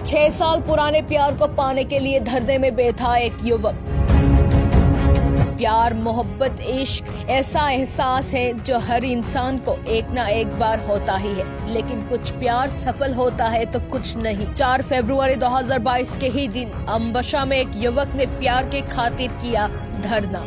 6 साल पुराने प्यार को पाने के लिए धरने में बैठा एक युवक। प्यार, मोहब्बत, इश्क ऐसा एहसास है जो हर इंसान को एक ना एक बार होता ही है, लेकिन कुछ प्यार सफल होता है तो कुछ नहीं। 4 फरवरी 2022 के ही दिन अम्बशा में एक युवक ने प्यार के खातिर किया धरना।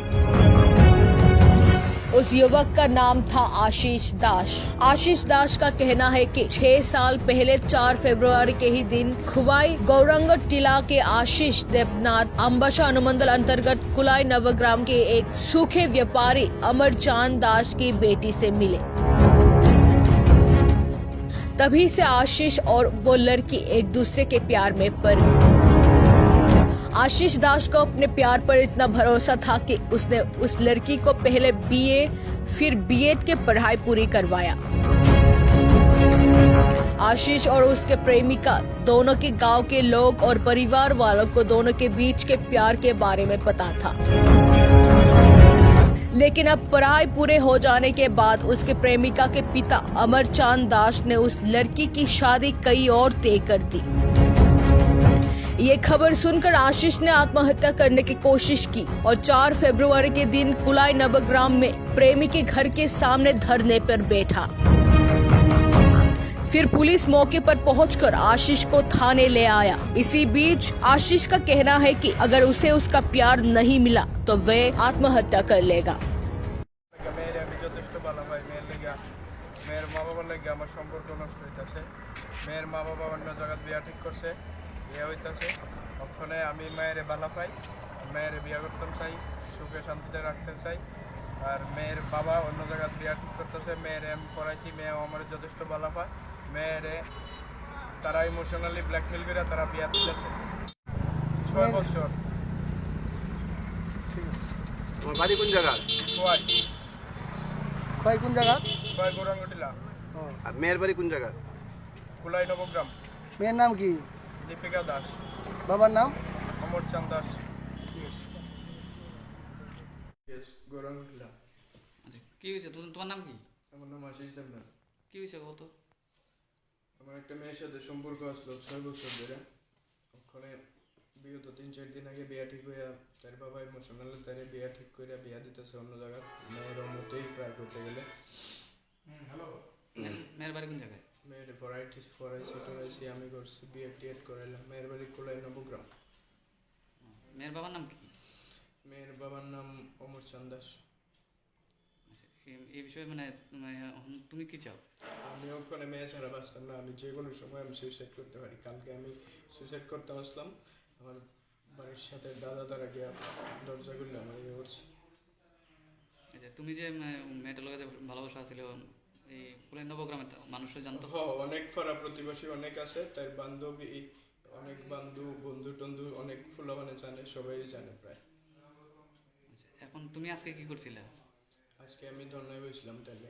उस युवक का नाम था आशीष दास। आशीष दास का कहना है कि 6 साल पहले 4 फरवरी के ही दिन खुवाई गौरंग टीला के आशीष देवनाथ अम्बशा अनुमंडल अंतर्गत कुलाई नवग्राम के एक सूखे व्यापारी अमरचांद दास की बेटी से मिले। तभी से आशीष और वो लड़की एक दूसरे के प्यार में पड़ गए। आशीष दास को अपने प्यार पर इतना भरोसा था कि उसने उस लड़की को पहले बीए फिर बीएड की पढ़ाई पूरी करवाया। आशीष और उसके प्रेमिका दोनों के गांव के लोग और परिवार वालों को दोनों के बीच के प्यार के बारे में पता था, लेकिन अब पढ़ाई पूरे हो जाने के बाद उसके प्रेमिका के पिता अमरचांद दास ने उस लड़की की शादी कई और तय कर दी। ये खबर सुनकर आशीष ने आत्महत्या करने की कोशिश की और 4 फरवरी के दिन कुलाई नवग्राम में प्रेमी के घर के सामने धरने पर बैठा। फिर पुलिस मौके पर पहुंचकर आशीष को थाने ले आया। इसी बीच आशीष का कहना है कि अगर उसे उसका प्यार नहीं मिला तो वह आत्महत्या कर लेगा। मेरे माँ बाबा लगे আমার সম্পর্ক নষ্ট হইতাছে। মেয়ের মা বাবা অন্য জায়গায় বিয়া ঠিক করছে, বিয়া হইতাছে। ওখানে আমি মেয়ের বালা পাই, মেয়ের বিয়া করতে চাই, সুখে শান্তিতে রাখতে চাই। আর মেয়ের বাবা অন্য জায়গায় বিয়া ঠিক করতেছে, মেয়ের আমি পড়াইছি, মেয়ে আমার যথেষ্ট বালা পায়। মেয়ের তারা ইমোশনালি ব্ল্যাকমেল করে তারা বিয়া দিতেছে 6 বছর। ঠিক আছে। তোমার বাড়ি কোন জায়গা? ভাই কোন জায়গা? কয় গোরাঙ্গটিলা। আর মেয়ের বাড়ি কোন জায়গা? কুলাই নবগ্রাম। মেয়ের নাম কি? দীপিকা দাস। বাবার নাম? অমরচাঁদ দাস। গোরাঙ্গটিলা। কি হয়েছে? তোমার নাম কি? আমার নাম আশিস দেবনাথ। কি হয়েছে কত? আমার একটা মেয়ের সাথে সম্পর্ক আসলো 6 বছর ধরে। ওখানে বিগত 3-4 দিন আগে বিয়া ঠিক হইয়া তার বাবা ইমোশনাল তারে বিয়া ঠিক করে বিয়া দিতেছে অন্য জায়গায়। মেয়ের মতেই প্রায় করতে গেলে। হ্যালো। মেয়ের বাড়ি কোন জায়গায়? মেয়ের পড়াইছি আমি করছি, বিএড টিএড করাইলাম। মেয়ের বাড়ি কুলাই নবগ্রাম। মেয়ের বাবার নাম কি? মেয়ের বাবার নাম অমরচাঁদ দাস। এই বিষয়ে মানে তুমি কি চাও? আমি ওখানে মেয়ে ছাড়া বাঁচতাম না। আমি যে কোনো সময় আমি সুইসাইড করতে পারি। কালকে আমি সুইসাইড করতে আসলাম, আমার বাড়ির সাথে দাদা তারা গিয়া দরজা খুললে আমার ইয়ে করছে। তুমি যে মেয়েটার লগে যে ভালোবাসা ছিল এই কুলাই নবগ্রামে মানুষের জানতো? অনেক পাড়া প্রতিবেশী অনেক আছে, তার বান্ধবী অনেক বন্ধু টন্ধু অনেক ফুলাবানে জানে, সবাই জানে প্রায়। এখন তুমি আজকে কি করছিলে? আজকে আমি ধর্নায় বসলাম তাহলে।